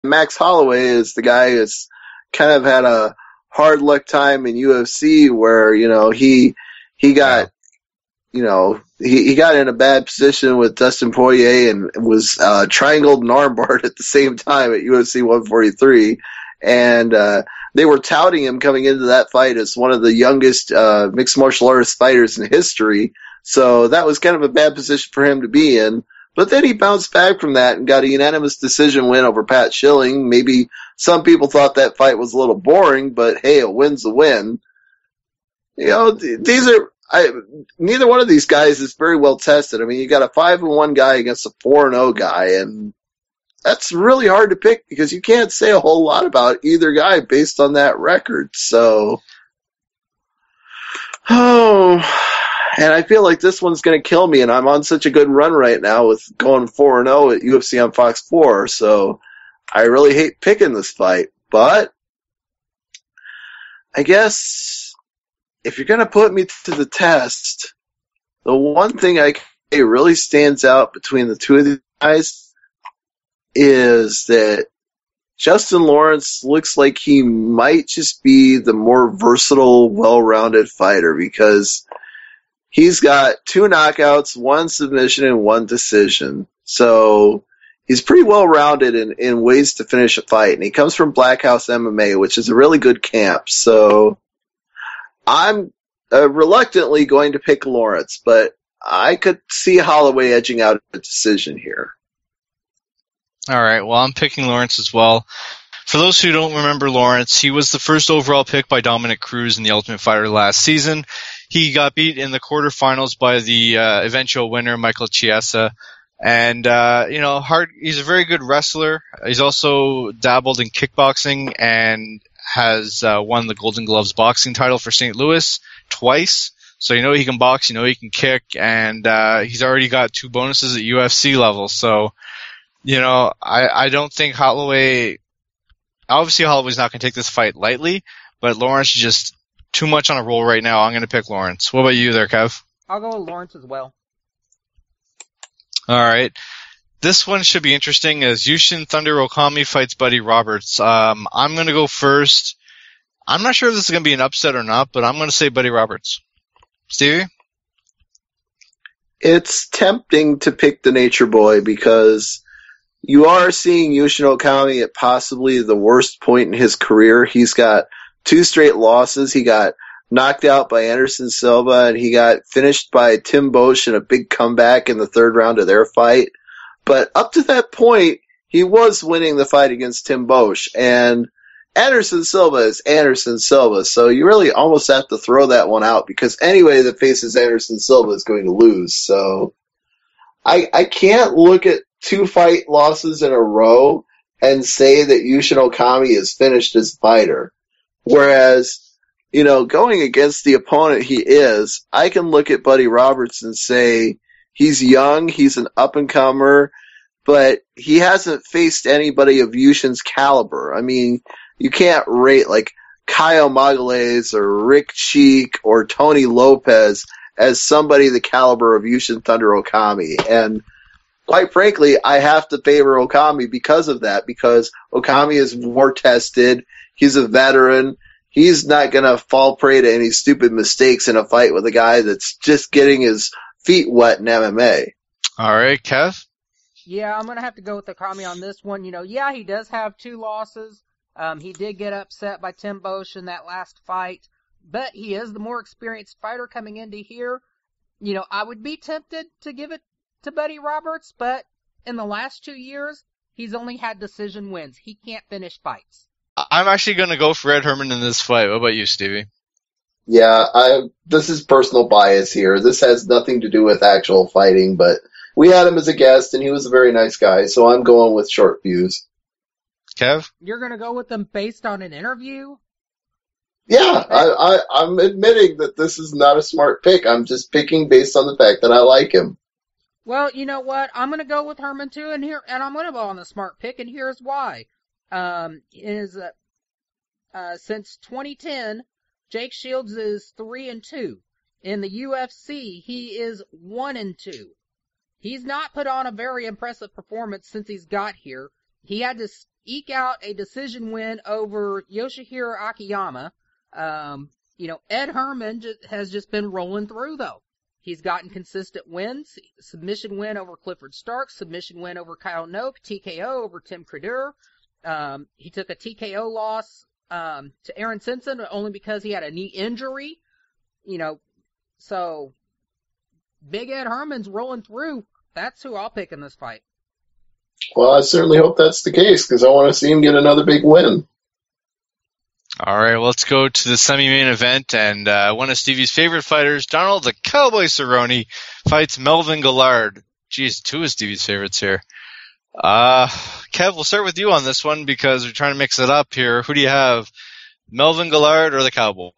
Max Holloway is the guy who's kind of had a hard luck time in UFC where, he got, he got in a bad position with Dustin Poirier and was triangled and armbarred at the same time at UFC 143. And they were touting him coming into that fight as one of the youngest mixed martial arts fighters in history. So that was kind of a bad position for him to be in. But then he bounced back from that and got a unanimous decision win over Pat Schilling. Maybe some people thought that fight was a little boring, but hey, a win's a win. Neither one of these guys is very well tested. I mean, you got a 5-1 guy against a 4-0 guy, and that's really hard to pick because you can't say a whole lot about either guy based on that record. So, and I feel like this one's going to kill me, and I'm on such a good run right now with going 4-0 at UFC on Fox 4, so I really hate picking this fight. But I guess if you're going to put me to the test, the one thing really stands out between the two of these guys is that Justin Lawrence looks like he might just be the more versatile, well-rounded fighter because he's got 2 knockouts, 1 submission, and 1 decision. So he's pretty well-rounded in ways to finish a fight. And he comes from Black House MMA, which is a really good camp. So I'm reluctantly going to pick Lawrence, but I could see Holloway edging out a decision here. All right, well, I'm picking Lawrence as well. For those who don't remember Lawrence, he was the first overall pick by Dominic Cruz in The Ultimate Fighter last season. He got beat in the quarterfinals by the eventual winner, Michael Chiesa. And, he's a very good wrestler. He's also dabbled in kickboxing and has won the Golden Gloves boxing title for St. Louis twice. So he can box, he can kick, and he's already got 2 bonuses at UFC level. So, I don't think Holloway's not going to take this fight lightly, but Lawrence is just too much on a roll right now. I'm going to pick Lawrence. What about you there, Kev? I'll go with Lawrence as well. All right. This one should be interesting as Yushin Thunder Okami fights Buddy Roberts. I'm going to go first. I'm not sure if this is going to be an upset or not, but I'm going to say Buddy Roberts. Stevie? It's tempting to pick the Nature Boy because you are seeing Yushin Okami at possibly the worst point in his career. He's got 2 straight losses. He got knocked out by Anderson Silva, and he got finished by Tim Bosch in a big comeback in the 3rd round of their fight. But up to that point, he was winning the fight against Tim Bosch. And Anderson Silva is Anderson Silva, so you really almost have to throw that one out because anybody that faces Anderson Silva is going to lose. So I can't look at 2 fight losses in a row and say that Yushin Okami is finished as a fighter. Whereas, going against the opponent he is, I can look at Buddy Roberts and say he's young, he's an up-and-comer, but he hasn't faced anybody of Yushin's caliber. I mean, you can't rate like Kyle Magalhaes or Rick Cheek or Tony Lopez as somebody the caliber of Yushin Thunder Okami. And quite frankly, I have to favor Okami because of that, because Okami is more tested. He's a veteran. He's not going to fall prey to any stupid mistakes in a fight with a guy that's just getting his feet wet in MMA. All right, Kev? Yeah, I'm going to have to go with Okami on this one. He does have 2 losses. He did get upset by Tim Bosch in that last fight, but he is the more experienced fighter coming into here. I would be tempted to give it to Buddy Roberts, but in the last 2 years, he's only had decision wins. He can't finish fights. I'm actually going to go for Ed Herman in this fight. What about you, Stevie? Yeah, this is personal bias here. This has nothing to do with actual fighting, but we had him as a guest, and he was a very nice guy, so I'm going with short fuse. Kev? You're going to go with them based on an interview? Yeah, I'm admitting that this is not a smart pick. I'm just picking based on the fact that I like him. Well, you know what? I'm going to go with Herman too, and I'm going to go on the smart pick, and here's why. Since 2010, Jake Shields is 3-2. In the UFC, he is 1-2. He's not put on a very impressive performance since he's got here. He had eke out a decision win over Yoshihiro Akiyama. Ed Herman has just been rolling through, though. He's gotten consistent wins. Submission win over Clifford Starks, submission win over Kyle Noak, TKO over Tim Credur. He took a TKO loss to Aaron Simpson only because he had a knee injury. So Big Ed Herman's rolling through. That's who I'll pick in this fight. Well, I certainly hope that's the case because I want to see him get another big win. All right, well, let's go to the semi-main event, and one of Stevie's favorite fighters, Donald the Cowboy Cerrone, fights Melvin Gillard. Geez, two of Stevie's favorites here. Kev, we'll start with you on this one because we're trying to mix it up here. Who do you have, Melvin Gillard or the Cowboy?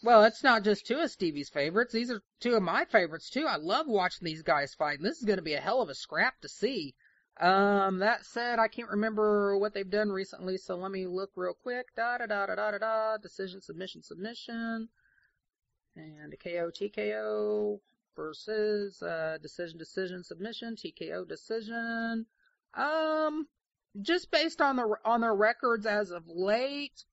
Well, it's not just two of Stevie's favorites. These are two of my favorites, too. I love watching these guys fight, and this is going to be a hell of a scrap to see. That said, I can't remember what they've done recently, so let me look real quick. Decision, submission. And a KO, TKO versus, decision, submission, TKO, decision. Just based on their records as of late,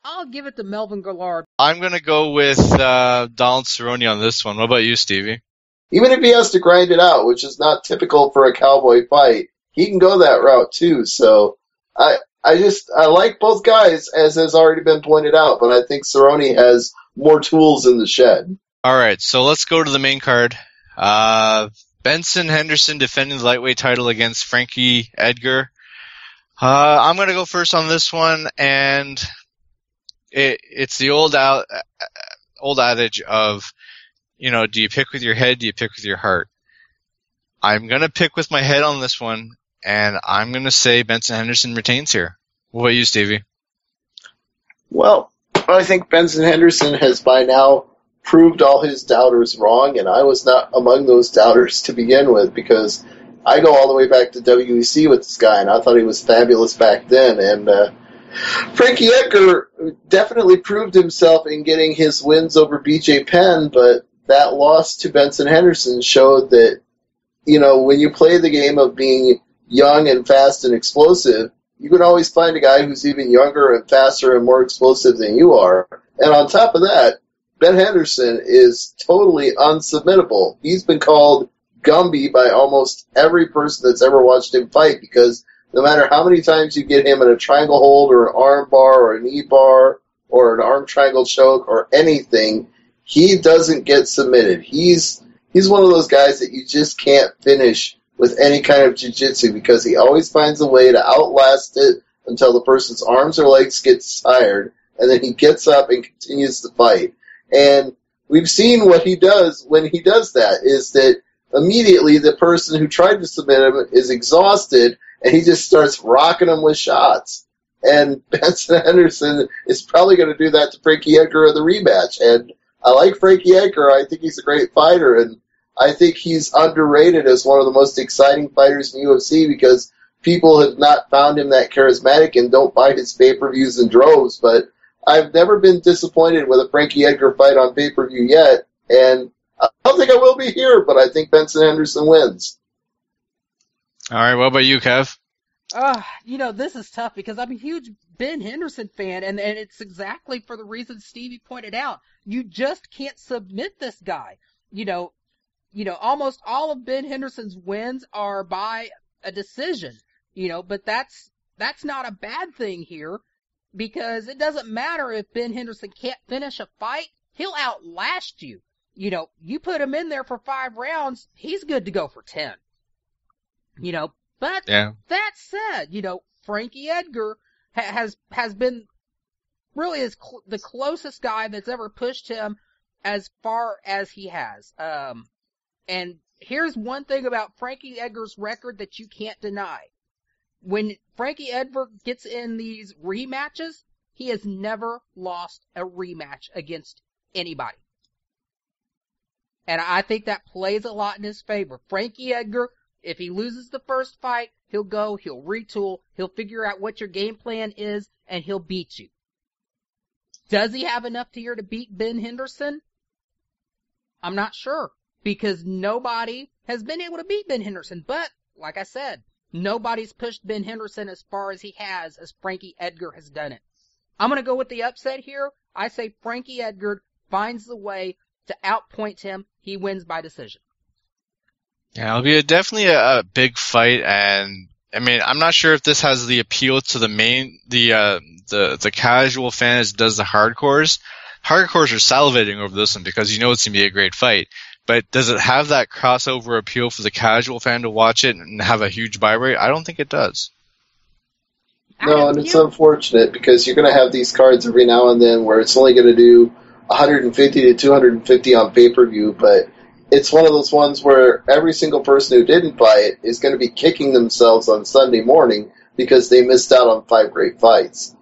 I'll give it to Melvin Gillard. I'm going to go with Donald Cerrone on this one. What about you, Stevie? Even if he has to grind it out, which is not typical for a Cowboy fight, he can go that route too. So I like both guys, as has already been pointed out, but I think Cerrone has more tools in the shed. All right, so let's go to the main card. Benson Henderson defending the lightweight title against Frankie Edgar. I'm going to go first on this one, and it's the old adage of, do you pick with your head, do you pick with your heart? I'm going to pick with my head on this one, and I'm going to say Benson Henderson retains here. What about you, Stevie? Well, I think Benson Henderson has by now proved all his doubters wrong, and I was not among those doubters to begin with because I go all the way back to WEC with this guy, and I thought he was fabulous back then. And Frankie Edgar definitely proved himself in getting his wins over BJ Penn, but that loss to Benson Henderson showed that, when you play the game of being young and fast and explosive, you can always find a guy who's even younger and faster and more explosive than you are. And on top of that, Ben Henderson is totally unsubmittable. He's been called Gumby by almost every person that's ever watched him fight because no matter how many times you get him in a triangle hold or an arm bar or a knee bar or an arm triangle choke or anything, he doesn't get submitted. He's one of those guys that you just can't finish with any kind of jiu-jitsu because he always finds a way to outlast it until the person's arms or legs get tired, and then he gets up and continues to fight. And we've seen what he does when he does that, is that immediately the person who tried to submit him is exhausted, and he just starts rocking them with shots. And Benson Henderson is probably going to do that to Frankie Edgar in the rematch. And I like Frankie Edgar. I think he's a great fighter, and I think he's underrated as one of the most exciting fighters in UFC because people have not found him that charismatic and don't buy his pay-per-views in droves. But I've never been disappointed with a Frankie Edgar fight on pay-per-view yet, and I don't think I will be here, but I think Benson Henderson wins. All right, what about you, Kev? This is tough because I'm a huge Ben Henderson fan, and it's exactly for the reasons Stevie pointed out. You just can't submit this guy. Almost all of Ben Henderson's wins are by a decision, but that's not a bad thing here because it doesn't matter if Ben Henderson can't finish a fight, he'll outlast you. You put him in there for 5 rounds, he's good to go for 10. But that said, Frankie Edgar has been really the closest guy that's ever pushed him as far as he has. And here's one thing about Frankie Edgar's record that you can't deny. When Frankie Edgar gets in these rematches, he has never lost a rematch against anybody. And I think that plays a lot in his favor. Frankie Edgar, if he loses the first fight, he'll retool, he'll figure out what your game plan is, and he'll beat you. Does he have enough here to beat Ben Henderson? I'm not sure, because nobody has been able to beat Ben Henderson. But, like I said, Nobody's pushed Ben Henderson as far as he has as Frankie Edgar has done it. I'm going to go with the upset here. I say Frankie Edgar finds the way to outpoint him. He wins by decision. Yeah, it'll be definitely a big fight, and I mean, I'm not sure if this has the appeal to the casual fan as it does the hardcores. Hardcores are salivating over this one because it's going to be a great fight. But does it have that crossover appeal for the casual fan to watch it and have a huge buy rate? I don't think it does. No, and it's unfortunate because you're going to have these cards every now and then where it's only going to do 150 to 250 on pay-per-view, but it's one of those ones where every single person who didn't buy it is going to be kicking themselves on Sunday morning because they missed out on 5 great fights.